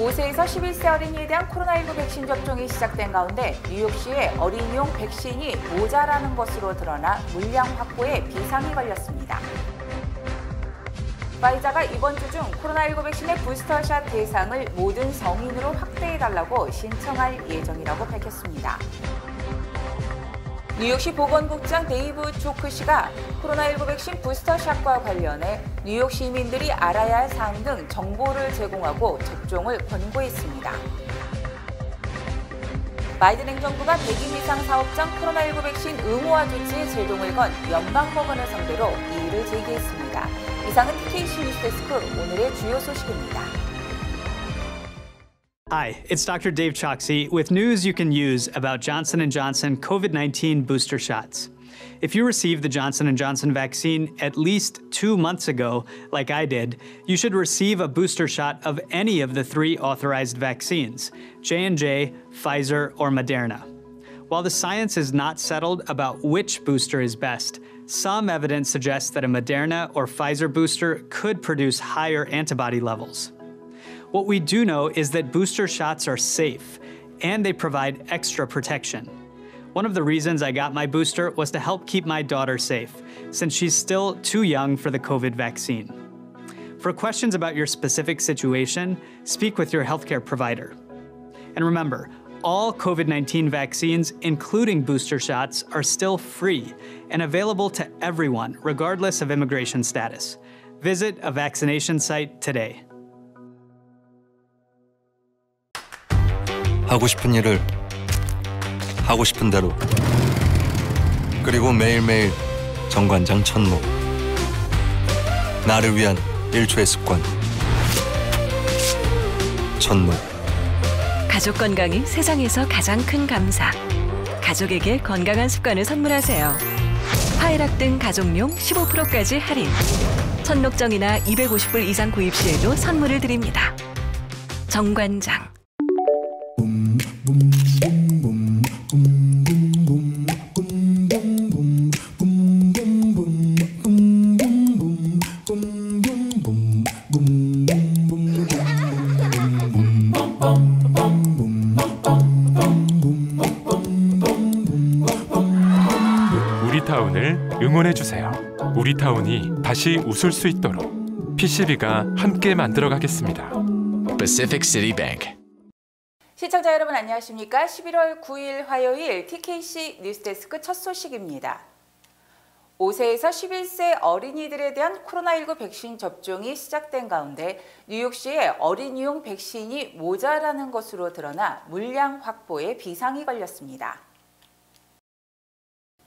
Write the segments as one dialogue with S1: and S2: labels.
S1: 5세에서 11세 어린이에 대한 코로나19 백신 접종이 시작된 가운데 뉴욕시의 어린이용 백신이 모자라는 것으로 드러나 물량 확보에 비상이 걸렸습니다. 파이자가 이번 주 중 코로나19 백신의 부스터샷 대상을 모든 성인으로 확대해달라고 신청할 예정이라고 밝혔습니다. 뉴욕시 보건국장 데이브 조크 씨가 코로나19 백신 부스터샷과 관련해 뉴욕 시민들이 알아야 할 사항 등 정보를 제공하고 접종을 권고했습니다. 바이든 행정부가 100인 이상 사업장 코로나19 백신 의무화 조치에 제동을 건 연방법원을 상대로 이의를 제기했습니다. 이상은 TKC 뉴스데스크 오늘의 주요 소식입니다.
S2: Hi, it's Dr. Dave Choksi with news you can use about Johnson & Johnson COVID-19 booster shots. If you received the Johnson & Johnson vaccine at least 2 months ago, like I did, you should receive a booster shot of any of the 3 authorized vaccines, J&J, Pfizer, or Moderna. While the science is not settled about which booster is best, some evidence suggests that a Moderna or Pfizer booster could produce higher antibody levels. What we do know is that booster shots are safe, and they provide extra protection. One of the reasons I got my booster was to help keep my daughter safe, since she's still too young for the COVID vaccine. For questions about your specific situation, speak with your healthcare provider. And remember, all COVID-19 vaccines, including booster shots, are still free and available to everyone, regardless of immigration status. Visit a vaccination site today.
S3: 하고 싶은 일을 하고 싶은 대로, 그리고 매일매일 정관장 천목. 나를 위한 1초의 습관 천목.
S4: 가족 건강이 세상에서 가장 큰 감사. 가족에게 건강한 습관을 선물하세요. 파이락 등 가족용 15%까지 할인. 천록정이나 250불 이상 구입 시에도 선물을 드립니다. 정관장.
S5: 우리타운을 응원해주세요. 우리타운이 다시 웃을 수 있도록 PCB가 함께 만들어가겠습니다.
S6: Pacific City Bank.
S1: 시청자 여러분 안녕하십니까? 11월 9일 화요일 TKC 뉴스데스크 첫 소식입니다. 5세에서 11세 어린이들에 대한 코로나19 백신 접종이 시작된 가운데 뉴욕시의 어린이용 백신이 모자라는 것으로 드러나 물량 확보에 비상이 걸렸습니다.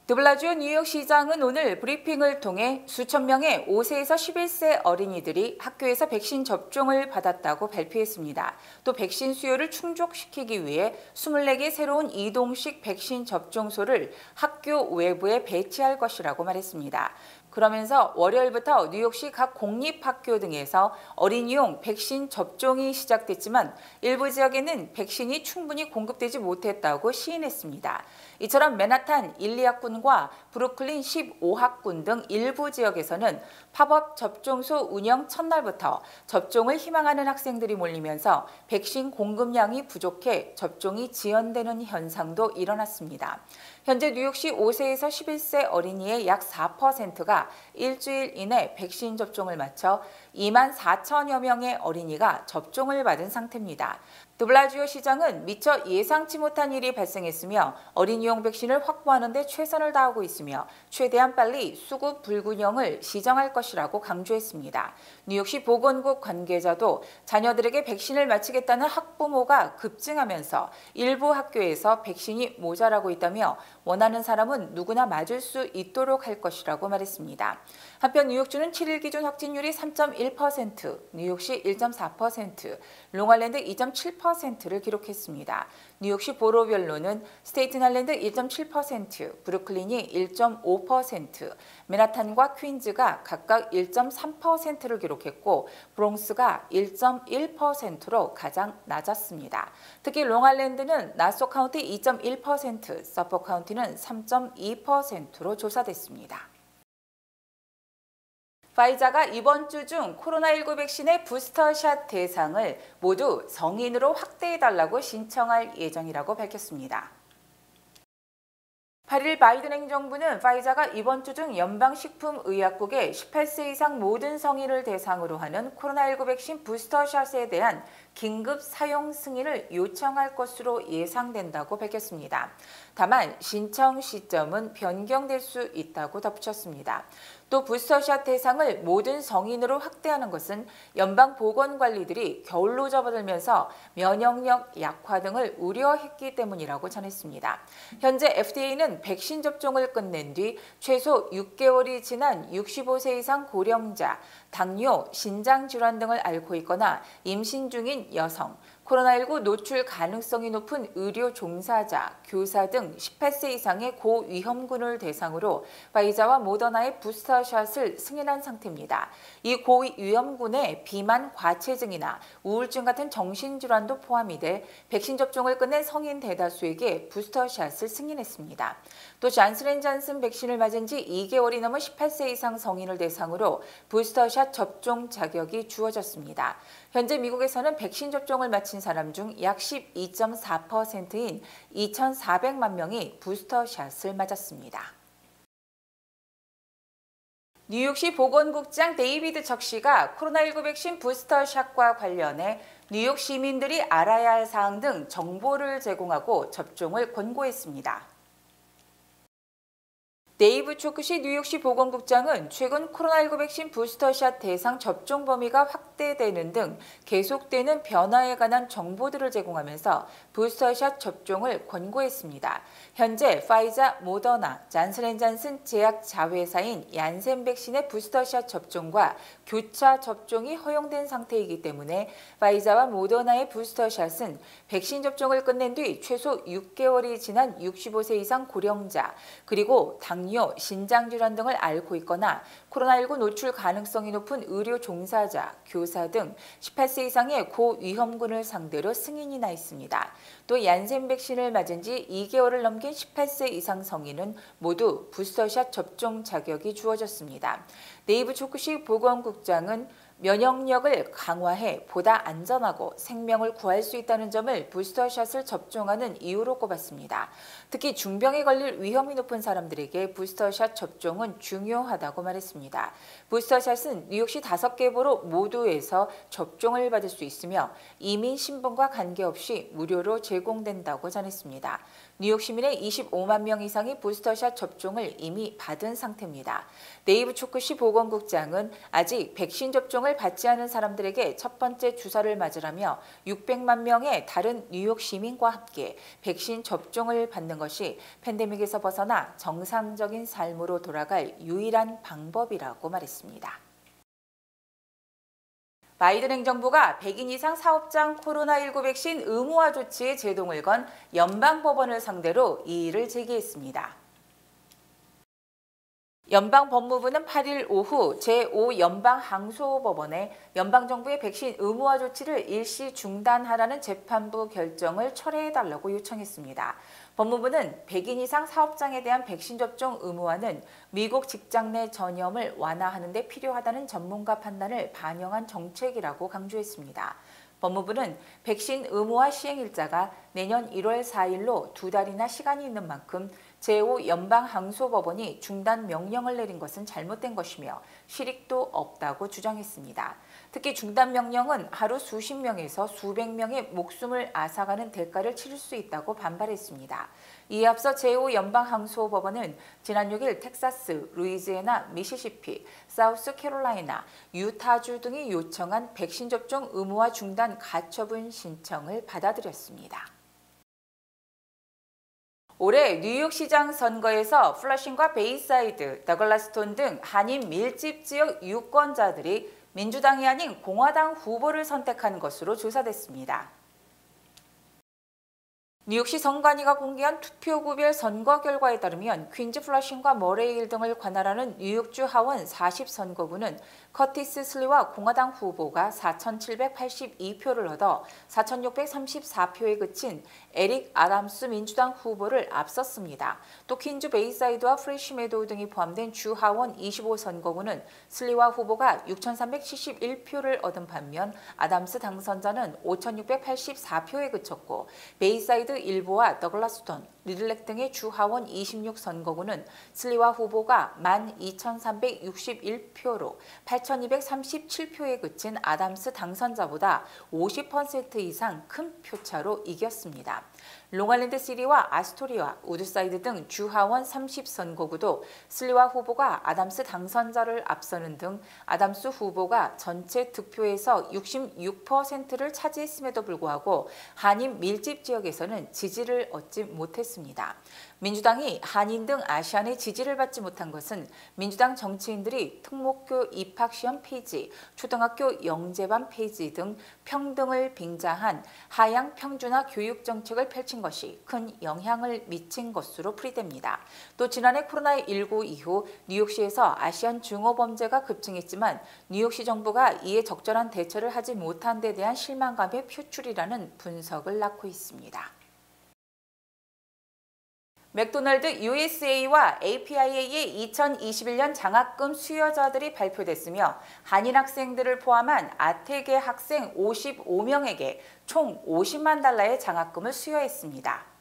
S1: 드블라지오 뉴욕시장은 오늘 브리핑을 통해 수천 명의 5세에서 11세 어린이들이 학교에서 백신 접종을 받았다고 발표했습니다. 또 백신 수요를 충족시키기 위해 24개 새로운 이동식 백신 접종소를 학교 외부에 배치할 것이라고 말했습니다. 그러면서 월요일부터 뉴욕시 각 공립학교 등에서 어린이용 백신 접종이 시작됐지만 일부 지역에는 백신이 충분히 공급되지 못했다고 시인했습니다. 이처럼 맨하탄 1, 2학군과 브루클린 15학군 등 일부 지역에서는 팝업 접종소 운영 첫날부터 접종을 희망하는 학생들이 몰리면서 백신 공급량이 부족해 접종이 지연되는 현상도 일어났습니다. 현재 뉴욕시 5세에서 11세 어린이의 약 4%가 일주일 이내 백신 접종을 마쳐 2만 4천여 명의 어린이가 접종을 받은 상태입니다. 드블라지오 시장은 미처 예상치 못한 일이 발생했으며 어린이용 백신을 확보하는 데 최선을 다하고 있으며 최대한 빨리 수급 불균형을 시정할 것이라고 강조했습니다. 뉴욕시 보건국 관계자도 자녀들에게 백신을 맞히겠다는 학부모가 급증하면서 일부 학교에서 백신이 모자라고 있다며 원하는 사람은 누구나 맞을 수 있도록 할 것이라고 말했습니다. 한편 뉴욕주는 7일 기준 확진율이 3.1%, 뉴욕시 1.4%, 롱아일랜드 2.7%를 기록했습니다. 뉴욕시 보로별로는 스테이튼 아일랜드 1.7%, 브루클린이 1.5%, 맨하탄과 퀸즈가 각각 1.3%를 기록했고 브롱스가 1.1%로 가장 낮았습니다. 특히 롱아일랜드는 나소 카운티 2.1%, 서포 카운티는 3.2%로 조사됐습니다. 파이자가 이번 주 중 코로나19 백신의 부스터샷 대상을 모두 성인으로 확대해달라고 신청할 예정이라고 밝혔습니다. 8일 바이든 행정부는 파이자가 이번 주 중 연방식품의약국에 18세 이상 모든 성인을 대상으로 하는 코로나19 백신 부스터샷에 대한 긴급 사용 승인을 요청할 것으로 예상된다고 밝혔습니다. 다만 신청 시점은 변경될 수 있다고 덧붙였습니다. 또 부스터샷 대상을 모든 성인으로 확대하는 것은 연방보건관리들이 겨울로 접어들면서 면역력 약화 등을 우려했기 때문이라고 전했습니다. 현재 FDA는 백신 접종을 끝낸 뒤 최소 6개월이 지난 65세 이상 고령자, 당뇨, 신장질환 등을 앓고 있거나 임신 중인 여성, 코로나19 노출 가능성이 높은 의료 종사자, 교사 등 18세 이상의 고위험군을 대상으로 파이자와 모더나의 부스터샷을 승인한 상태입니다. 이 고위험군에 비만, 과체증이나 우울증 같은 정신질환도 포함이 돼 백신 접종을 끝낸 성인 대다수에게 부스터샷을 승인했습니다. 또 잔슨앤잔슨 백신을 맞은 지 2개월이 넘은 18세 이상 성인을 대상으로 부스터샷 접종 자격이 주어졌습니다. 현재 미국에서는 백신 접종을 마친 사람 중 약 12.4%인 2,400만 명이 부스터샷을 맞았습니다. 뉴욕시 보건국장 데이비드 척시가 코로나19 백신 부스터샷과 관련해 뉴욕 시민들이 알아야 할 사항 등 정보를 제공하고 접종을 권고했습니다. 데이브 초크시 뉴욕시 보건국장은 최근 코로나19 백신 부스터샷 대상 접종 범위가 확대되는 등 계속되는 변화에 관한 정보들을 제공하면서 부스터샷 접종을 권고했습니다. 현재 파이자, 모더나, 잔슨앤잔슨 제약 자회사인 얀센 백신의 부스터샷 접종과 교차 접종이 허용된 상태이기 때문에 파이자와 모더나의 부스터샷은 백신 접종을 끝낸 뒤 최소 6개월이 지난 65세 이상 고령자, 그리고 당뇨, 신장질환 등을 앓고 있거나 코로나19 노출 가능성이 높은 의료 종사자, 교사 등 18세 이상의 고위험군을 상대로 승인이 나 있습니다. 또 얀센 백신을 맞은 지 2개월을 넘긴 18세 이상 성인은 모두 부스터샷 접종 자격이 주어졌습니다. 데이브 초크시 보건국장은 면역력을 강화해 보다 안전하고 생명을 구할 수 있다는 점을 부스터샷을 접종하는 이유로 꼽았습니다. 특히 중병에 걸릴 위험이 높은 사람들에게 부스터샷 접종은 중요하다고 말했습니다. 부스터샷은 뉴욕시 5개 보로 모두에서 접종을 받을 수 있으며 이민 신분과 관계없이 무료로 제공된다고 전했습니다. 뉴욕 시민의 25만 명 이상이 부스터샷 접종을 이미 받은 상태입니다. 데이브 초크시 보건국장은 아직 백신 접종을 받지 않은 사람들에게 첫 번째 주사를 맞으라며 600만 명의 다른 뉴욕 시민과 함께 백신 접종을 받는 것이 팬데믹에서 벗어나 정상적인 삶으로 돌아갈 유일한 방법이라고 말했습니다. 바이든 행정부가 100인 이상 사업장 코로나19 백신 의무화 조치에 제동을 건 연방법원을 상대로 이의를 제기했습니다. 연방법무부는 8일 오후 제5연방항소법원에 연방정부의 백신 의무화 조치를 일시 중단하라는 재판부 결정을 철회해달라고 요청했습니다. 법무부는 100인 이상 사업장에 대한 백신 접종 의무화는 미국 직장 내 전염을 완화하는 데 필요하다는 전문가 판단을 반영한 정책이라고 강조했습니다. 법무부는 백신 의무화 시행일자가 내년 1월 4일로 2달이나 시간이 있는 만큼 제5연방항소법원이 중단 명령을 내린 것은 잘못된 것이며 실익도 없다고 주장했습니다. 특히 중단 명령은 하루 수십 명에서 수백 명의 목숨을 앗아가는 대가를 치를 수 있다고 반발했습니다. 이에 앞서 제5연방항소법원은 지난 6일 텍사스, 루이지애나, 미시시피, 사우스캐롤라이나, 유타주 등이 요청한 백신 접종 의무화 중단 가처분 신청을 받아들였습니다. 올해 뉴욕시장 선거에서 플러싱과 베이사이드, 더글라스톤 등 한인 밀집 지역 유권자들이 민주당이 아닌 공화당 후보를 선택한 것으로 조사됐습니다. 뉴욕시 선관위가 공개한 투표구별 선거 결과에 따르면 퀸즈 플러싱과 머레이일 등을 관할하는 뉴욕주 하원 40선거구는 커티스 슬리와 공화당 후보가 4,782표를 얻어 4,634표에 그친 에릭 아담스 민주당 후보를 앞섰습니다. 또 퀸즈 베이사이드와 프레시 메도우 등이 포함된 주 하원 25선거구는 슬리와 후보가 6,371표를 얻은 반면 아담스 당선자는 5,684표에 그쳤고 베이사이드 일부와 더글라스톤, 리들렉 등의 주 하원 26선거구는 슬리와 후보가 12,361표로 8,237표에 그친 아담스 당선자보다 50% 이상 큰 표차로 이겼습니다. 롱아일랜드 시리와 아스토리아, 우드사이드 등 주 하원 30선거구도 슬리와 후보가 아담스 당선자를 앞서는 등 아담스 후보가 전체 득표에서 66%를 차지했음에도 불구하고 한인 밀집 지역에서는 지지를 얻지 못했습니다. 민주당이 한인 등 아시안의 지지를 받지 못한 것은 민주당 정치인들이 특목교 입학시험 폐지, 초등학교 영재반 폐지 등 평등을 빙자한 하향 평준화 교육 정책을 펼친 것이 큰 영향을 미친 것으로 풀이됩니다. 또 지난해 코로나19 이후 뉴욕시에서 아시안 증오 범죄가 급증했지만 뉴욕시 정부가 이에 적절한 대처를 하지 못한 데 대한 실망감의 표출이라는 분석을 낳고 있습니다. 맥도날드 USA와 APIA의 2021년 장학금 수여자들이 발표됐으며 한인 학생들을 포함한 아태계 학생 55명에게 총 50만 달러의 장학금을 수여했습니다.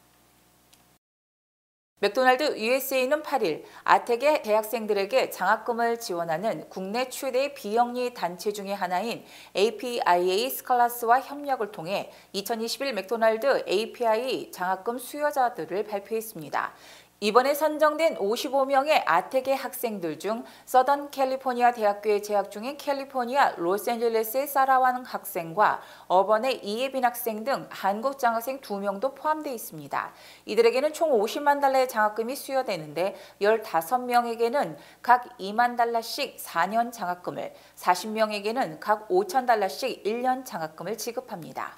S1: 맥도날드 USA는 8일 아태계 대학생들에게 장학금을 지원하는 국내 최대 비영리 단체 중의 하나인 APIA 스칼라스와 협력을 통해 2021 맥도날드 API 장학금 수여자들을 발표했습니다. 이번에 선정된 55명의 아태계 학생들 중 서던 캘리포니아 대학교에 재학 중인 캘리포니아 로스앤젤레스의 사라완 학생과 어번의 이예빈 학생 등 한국 장학생 2명도 포함되어 있습니다. 이들에게는 총 50만 달러의 장학금이 수여되는데 15명에게는 각 2만 달러씩 4년 장학금을, 40명에게는 각 5천 달러씩 1년 장학금을 지급합니다.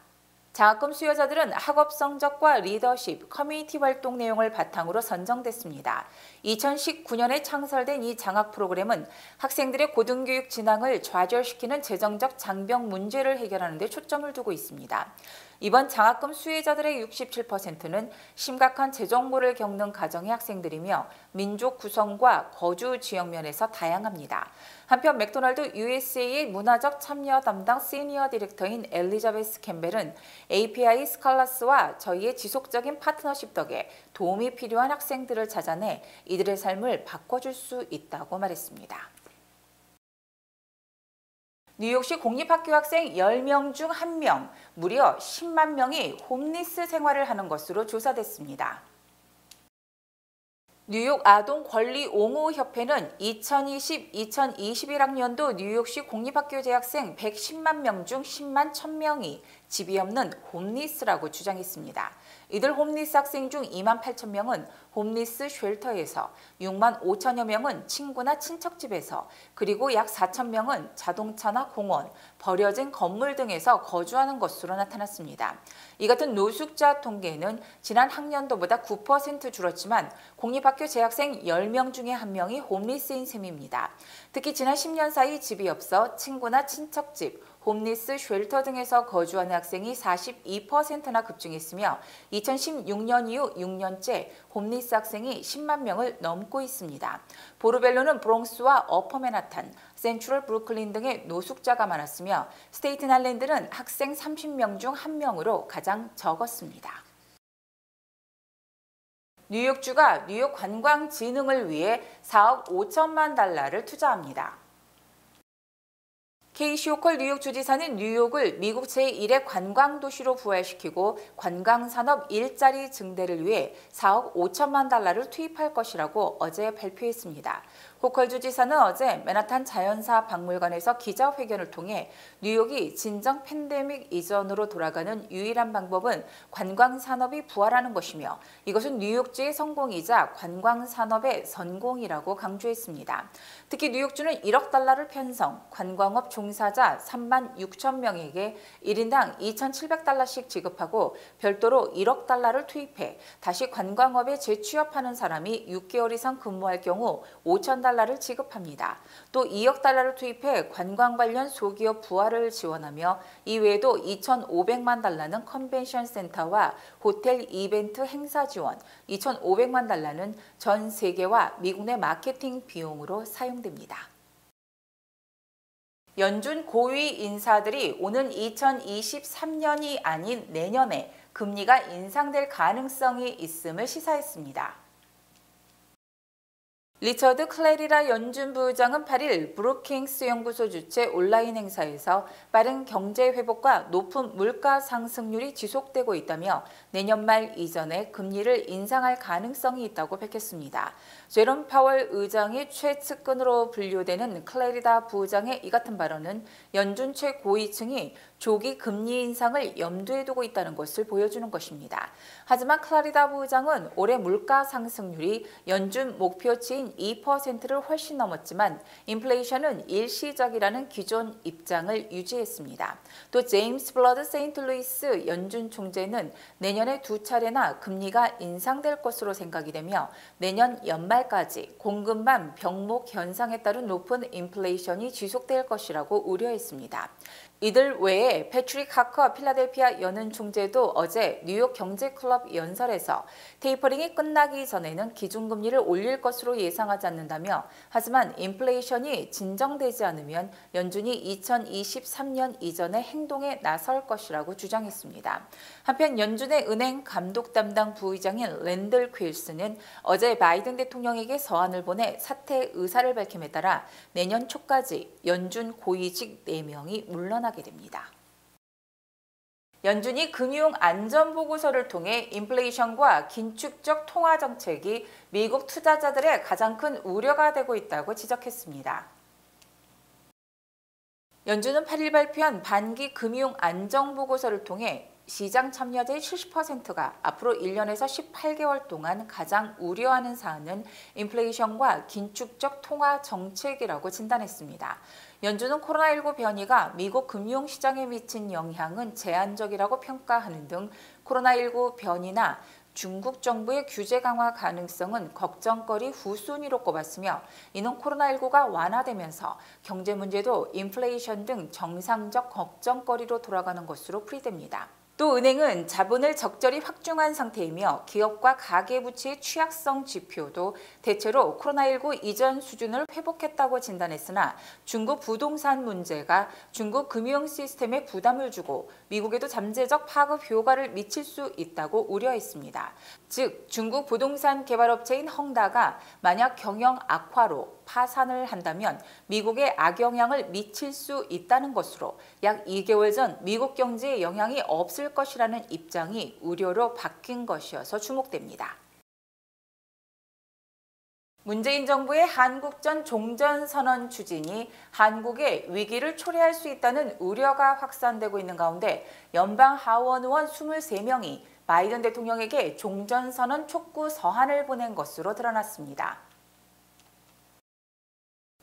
S1: 장학금 수여자들은 학업 성적과 리더십, 커뮤니티 활동 내용을 바탕으로 선정됐습니다. 2019년에 창설된 이 장학 프로그램은 학생들의 고등교육 진학을 좌절시키는 재정적 장벽 문제를 해결하는 데 초점을 두고 있습니다. 이번 장학금 수혜자들의 67%는 심각한 재정고를 겪는 가정의 학생들이며 민족 구성과 거주 지역 면에서 다양합니다. 한편 맥도날드 USA의 문화적 참여 담당 시니어 디렉터인 엘리자베스 캠벨은 API 스칼라스와 저희의 지속적인 파트너십 덕에 도움이 필요한 학생들을 찾아내 이들의 삶을 바꿔줄 수 있다고 말했습니다. 뉴욕시 공립학교 학생 10명 중 1명, 무려 10만 명이 홈리스 생활을 하는 것으로 조사됐습니다. 뉴욕 아동권리옹호협회는 2020-2021학년도 뉴욕시 공립학교 재학생 110만 명 중 10만 1,000명이 집이 없는 홈리스라고 주장했습니다. 이들 홈리스 학생 중 2만 8천 명은 홈리스 쉘터에서, 6만 5천여 명은 친구나 친척집에서, 그리고 약 4천 명은 자동차나 공원, 버려진 건물 등에서 거주하는 것으로 나타났습니다. 이 같은 노숙자 통계는 지난 학년도보다 9% 줄었지만 공립학교 재학생 10명 중에 1명이 홈리스인 셈입니다. 특히 지난 10년 사이 집이 없어 친구나 친척집, 홈리스 쉘터 등에서 거주하는 학생이 42%나 급증했으며 2016년 이후 6년째 홈리스 학생이 10만 명을 넘고 있습니다. 보르벨로는 브롱스와 어퍼 맨하탄, 센트럴 브루클린 등의 노숙자가 많았으며 스테이튼 아일랜드는 학생 30명 중 1명으로 가장 적었습니다. 뉴욕주가 뉴욕 관광 진흥을 위해 4억 5천만 달러를 투자합니다. 케이시 호컬 뉴욕 주지사는 뉴욕을 미국 제1의 관광도시로 부활시키고 관광산업 일자리 증대를 위해 4억 5천만 달러를 투입할 것이라고 어제 발표했습니다. 호컬주 지사는 어제 맨하탄 자연사 박물관에서 기자회견을 통해 뉴욕이 진정 팬데믹 이전으로 돌아가는 유일한 방법은 관광산업이 부활하는 것이며 이것은 뉴욕주의 성공이자 관광산업의 선공이라고 강조했습니다. 특히 뉴욕주는 1억 달러를 편성, 관광업 종사자 3만 6천 명에게 1인당 2,700달러씩 지급하고 별도로 1억 달러를 투입해 다시 관광업에 재취업하는 사람이 6개월 이상 근무할 경우 5,000달러를 지급합니다. 또 2억 달러를 투입해 관광 관련 소기업 부활을 지원하며 이외에도 2,500만 달러는 컨벤션 센터와 호텔 이벤트 행사 지원, 2,500만 달러는 전 세계와 미국 내 마케팅 비용으로 사용됩니다. 연준 고위 인사들이 오는 2023년이 아닌 내년에 금리가 인상될 가능성이 있음을 시사했습니다. 리처드 클레리라 연준 부의장은 8일 브루킹스 연구소 주최 온라인 행사에서 빠른 경제 회복과 높은 물가 상승률이 지속되고 있다며 내년 말 이전에 금리를 인상할 가능성이 있다고 밝혔습니다. 제롬 파월 의장이 최측근으로 분류되는 클레리라 부의장의 이 같은 발언은 연준 최고위층이 조기 금리 인상을 염두에 두고 있다는 것을 보여주는 것입니다. 하지만 클레리라 부의장은 올해 물가 상승률이 연준 목표치인 2%를 훨씬 넘었지만 인플레이션은 일시적이라는 기존 입장을 유지했습니다. 또 제임스 블러드 세인트루이스 연준 총재는 내년에 2차례나 금리가 인상될 것으로 생각이 되며 내년 연말까지 공급망 병목 현상에 따른 높은 인플레이션이 지속될 것이라고 우려했습니다. 이들 외에 패트릭 하커 필라델피아 연은 총재도 어제 뉴욕 경제클럽 연설에서 테이퍼링이 끝나기 전에는 기준금리를 올릴 것으로 예상하지 않는다며 하지만 인플레이션이 진정되지 않으면 연준이 2023년 이전에 행동에 나설 것이라고 주장했습니다. 한편 연준의 은행 감독 담당 부의장인 랜들 퀼스는 어제 바이든 대통령에게 서한을 보내 사퇴 의사를 밝힘에 따라 내년 초까지 연준 고위직 4명이 물러나게 됩니다. 연준이 금융 안전보고서를 통해 인플레이션과 긴축적 통화 정책이 미국 투자자들의 가장 큰 우려가 되고 있다고 지적했습니다. 연준은 8일 발표한 반기 금융 안정보고서를 통해 시장 참여자의 70%가 앞으로 1년에서 18개월 동안 가장 우려하는 사안은 인플레이션과 긴축적 통화 정책이라고 진단했습니다. 연준은 코로나19 변이가 미국 금융시장에 미친 영향은 제한적이라고 평가하는 등 코로나19 변이나 중국 정부의 규제 강화 가능성은 걱정거리 후순위로 꼽았으며 이는 코로나19가 완화되면서 경제 문제도 인플레이션 등 정상적 걱정거리로 돌아가는 것으로 풀이됩니다. 또 은행은 자본을 적절히 확충한 상태이며 기업과 가계부채의 취약성 지표도 대체로 코로나19 이전 수준을 회복했다고 진단했으나 중국 부동산 문제가 중국 금융 시스템에 부담을 주고 미국에도 잠재적 파급 효과를 미칠 수 있다고 우려했습니다. 즉 중국 부동산 개발업체인 헝다가 만약 경영 악화로 파산을 한다면 미국에 악영향을 미칠 수 있다는 것으로 약 2개월 전 미국 경제에 영향이 없을 것이라는 입장이 우려로 바뀐 것이어서 주목됩니다. 문재인 정부의 한국전 종전선언 추진이 한국의 위기를 초래할 수 있다는 우려가 확산되고 있는 가운데 연방 하원 의원 23명이 바이든 대통령에게 종전선언 촉구 서한을 보낸 것으로 드러났습니다.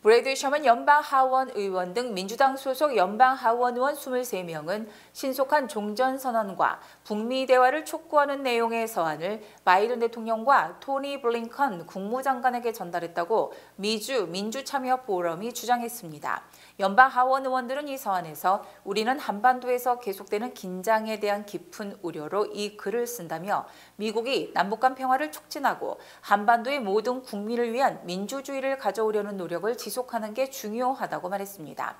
S1: 브래드 셔먼 연방 하원 의원 등 민주당 소속 연방 하원 의원 23명은 신속한 종전선언과 북미 대화를 촉구하는 내용의 서한을 바이든 대통령과 토니 블링컨 국무장관에게 전달했다고 미주 민주참여 포럼이 주장했습니다. 연방 하원 의원들은 이 서한에서 우리는 한반도에서 계속되는 긴장에 대한 깊은 우려로 이 글을 쓴다며 미국이 남북 간 평화를 촉진하고 한반도의 모든 국민을 위한 민주주의를 가져오려는 노력을 지속하는 게 중요하다고 말했습니다.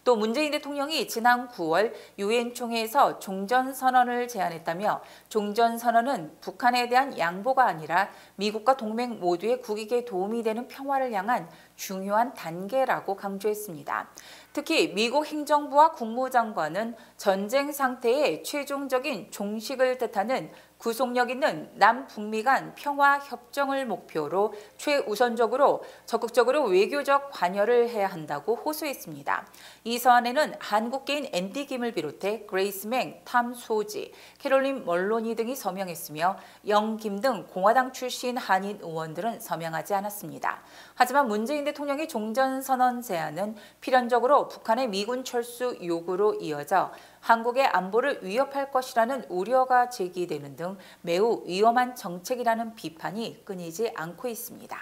S1: 또 문재인 대통령이 지난 9월 유엔 총회에서 종전선언을 제안했다며 종전선언은 북한에 대한 양보가 아니라 미국과 동맹 모두의 국익에 도움이 되는 평화를 향한 중요한 단계라고 강조했습니다. 특히 미국 행정부와 국무장관은 전쟁 상태의 최종적인 종식을 뜻하는 구속력 있는 남북미 간 평화 협정을 목표로 최우선적으로 적극적으로 외교적 관여를 해야 한다고 호소했습니다. 이 서한에는 한국계인 앤디 김을 비롯해 그레이스 맹, 탐 소지, 캐롤린 멀로니 등이 서명했으며 영 김 등 공화당 출신 한인 의원들은 서명하지 않았습니다. 하지만 문재인 대통령의 종전선언 제안은 필연적으로 북한의 미군 철수 요구로 이어져 한국의 안보를 위협할 것이라는 우려가 제기되는 등 매우 위험한 정책이라는 비판이 끊이지 않고 있습니다.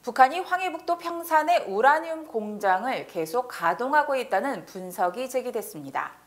S1: 북한이 황해북도 평산의 우라늄 공장을 계속 가동하고 있다는 분석이 제기됐습니다.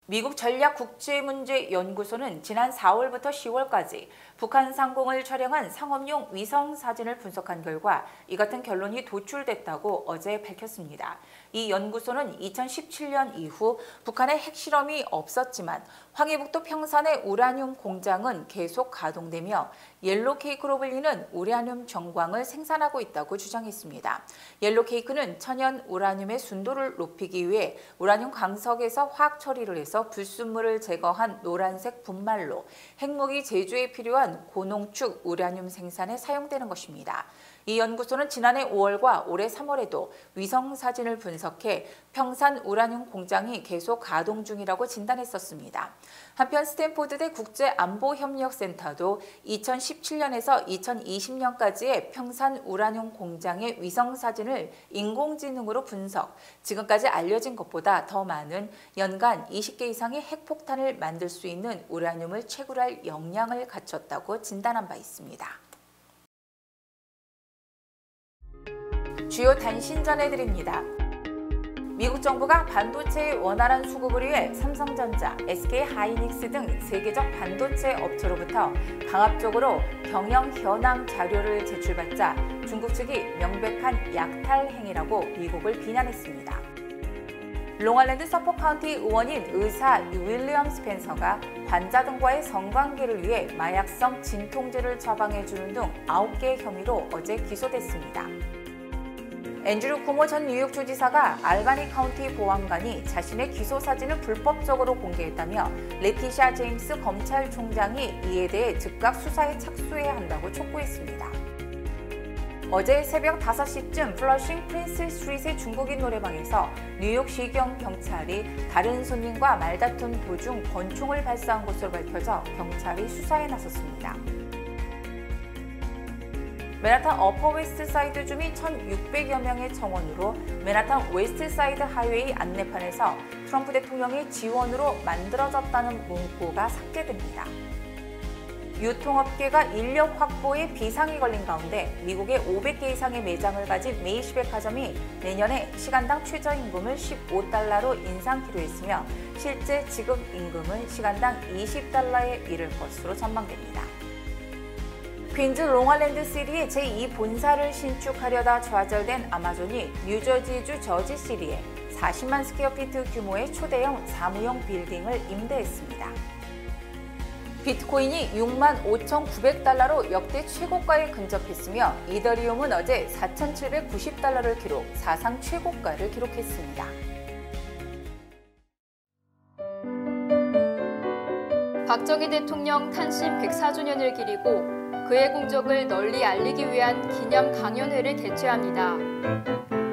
S1: 미국 전략국제문제연구소는 지난 4월부터 10월까지 북한 상공을 촬영한 상업용 위성 사진을 분석한 결과 이 같은 결론이 도출됐다고 어제 밝혔습니다. 이 연구소는 2017년 이후 북한의 핵실험이 없었지만 황해북도 평산의 우라늄 공장은 계속 가동되며 옐로케이크로 불리는 우라늄 정광을 생산하고 있다고 주장했습니다. 옐로케이크는 천연 우라늄의 순도를 높이기 위해 우라늄 광석에서 화학 처리를 해서 불순물을 제거한 노란색 분말로 핵무기 제조에 필요한 고농축 우라늄 생산에 사용되는 것입니다. 이 연구소는 지난해 5월과 올해 3월에도 위성 사진을 분석해 평산 우라늄 공장이 계속 가동 중이라고 진단했었습니다. 한편 스탠포드대 국제안보협력센터도 2017년에서 2020년까지의 평산 우라늄 공장의 위성 사진을 인공지능으로 분석, 지금까지 알려진 것보다 더 많은 연간 20개 이상의 핵폭탄을 만들 수 있는 우라늄을 채굴할 역량을 갖췄다고 진단한 바 있습니다. 주요 단신 전해드립니다. 미국 정부가 반도체의 원활한 수급을 위해 삼성전자, SK하이닉스 등 세계적 반도체 업체로부터 강압적으로 경영 현황 자료를 제출받자 중국 측이 명백한 약탈 행위라고 미국을 비난했습니다. 롱아일랜드 서포 카운티 의원인 의사 윌리엄 스펜서가 환자 등과의 성관계를 위해 마약성 진통제를 처방해주는 등 9개의 혐의로 어제 기소됐습니다. 앤드류 쿠모 전 뉴욕주지사가 알바니 카운티 보안관이 자신의 기소 사진을 불법적으로 공개했다며 레티샤 제임스 검찰총장이 이에 대해 즉각 수사에 착수해야 한다고 촉구했습니다. 어제 새벽 5시쯤 플러싱 프린스 스트리트의 중국인 노래방에서 뉴욕시경 경찰이 다른 손님과 말다툰 도중 권총을 발사한 것으로 밝혀져 경찰이 수사에 나섰습니다. 맨하탄 어퍼 웨스트 사이드 주민 1,600여 명의 청원으로 맨하탄 웨스트 사이드 하이웨이 안내판에서 트럼프 대통령의 지원으로 만들어졌다는 문구가 삭제됩니다. 유통업계가 인력 확보에 비상이 걸린 가운데 미국의 500개 이상의 매장을 가진 메이시 백화점이 내년에 시간당 최저임금을 $15로 인상키로 했으며 실제 지급 임금은 시간당 $20에 이를 것으로 전망됩니다. 퀸즈 롱아일랜드 시리의 제2본사를 신축하려다 좌절된 아마존이 뉴저지주 저지시리에 40만 스퀘어피트 규모의 초대형 사무용 빌딩을 임대했습니다. 비트코인이 65,900달러로 역대 최고가에 근접했으며 이더리움은 어제 4,790달러를 기록, 사상 최고가를 기록했습니다.
S7: 박정희 대통령 탄신 104주년을 기리고 그의 공적을 널리 알리기 위한 기념 강연회를 개최합니다.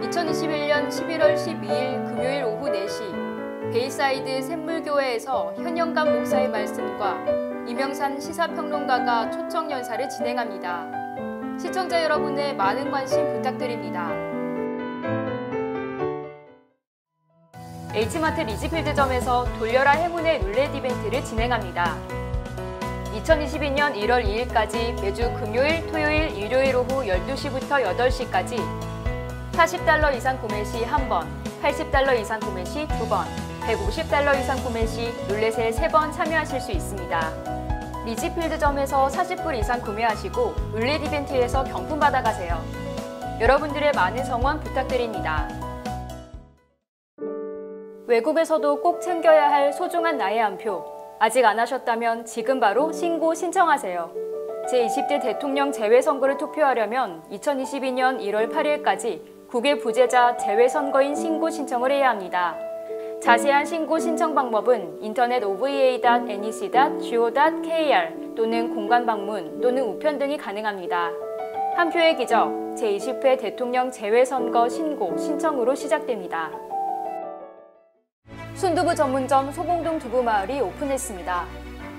S7: 2021년 11월 12일 금요일 오후 4시 베이사이드 샘물교회에서 현영감 목사의 말씀과 이명산 시사평론가가 초청 연사를 진행합니다. 시청자 여러분의 많은 관심 부탁드립니다. H마트 리지필드점에서 돌려라 행운의 룰렛 이벤트를 진행합니다. 2022년 1월 2일까지 매주 금요일, 토요일, 일요일 오후 12시부터 8시까지 40달러 이상 구매 시 1번, 80달러 이상 구매 시 2번, 150달러 이상 구매 시 룰렛에 3번 참여하실 수 있습니다. 리지필드점에서 40불 이상 구매하시고 룰렛 이벤트에서 경품 받아가세요. 여러분들의 많은 성원 부탁드립니다. 외국에서도 꼭 챙겨야 할 소중한 나의 한 표. 아직 안 하셨다면 지금 바로 신고 신청하세요. 제20대 대통령 재외선거를 투표하려면 2022년 1월 8일까지 국외 부재자 재외선거인 신고 신청을 해야 합니다. 자세한 신고 신청 방법은 인터넷 ova.nec.go.kr 또는 공관 방문 또는 우편 등이 가능합니다. 한 표의 기적, 제20회 대통령 재외선거 신고 신청으로 시작됩니다. 순두부 전문점 소공동 두부마을이 오픈했습니다.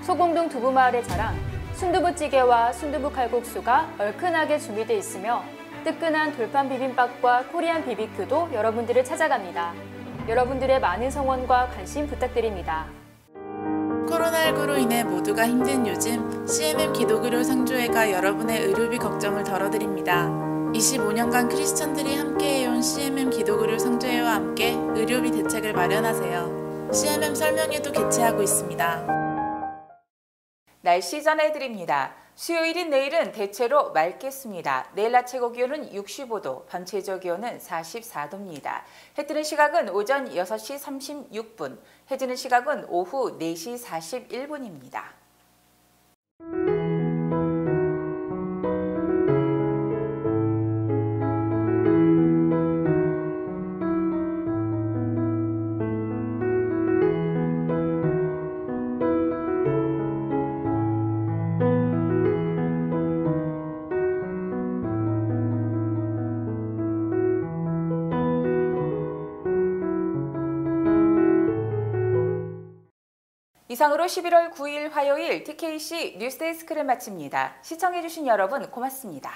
S7: 소공동 두부마을의 자랑, 순두부찌개와 순두부 칼국수가 얼큰하게 준비되어 있으며 뜨끈한 돌판 비빔밥과 코리안 비비큐도 여러분들을 찾아갑니다. 여러분들의 많은 성원과 관심 부탁드립니다.
S8: 코로나19로 인해 모두가 힘든 요즘 CMM 기독의료 상조회가 여러분의 의료비 걱정을 덜어드립니다. 25년간 크리스천들이 함께해온 CMM 기독의료 상조회와 함께 의료비 대책을 마련하세요. CMM 설명회도 개최하고 있습니다.
S1: 날씨 전해드립니다. 수요일인 내일은 대체로 맑겠습니다. 내일 낮 최고 기온은 65도, 밤 최저 기온은 44도입니다. 해 뜨는 시각은 오전 6시 36분, 해 지는 시각은 오후 4시 41분입니다. 이상으로 11월 9일 화요일 TKC 뉴스데스크를 마칩니다. 시청해주신 여러분 고맙습니다.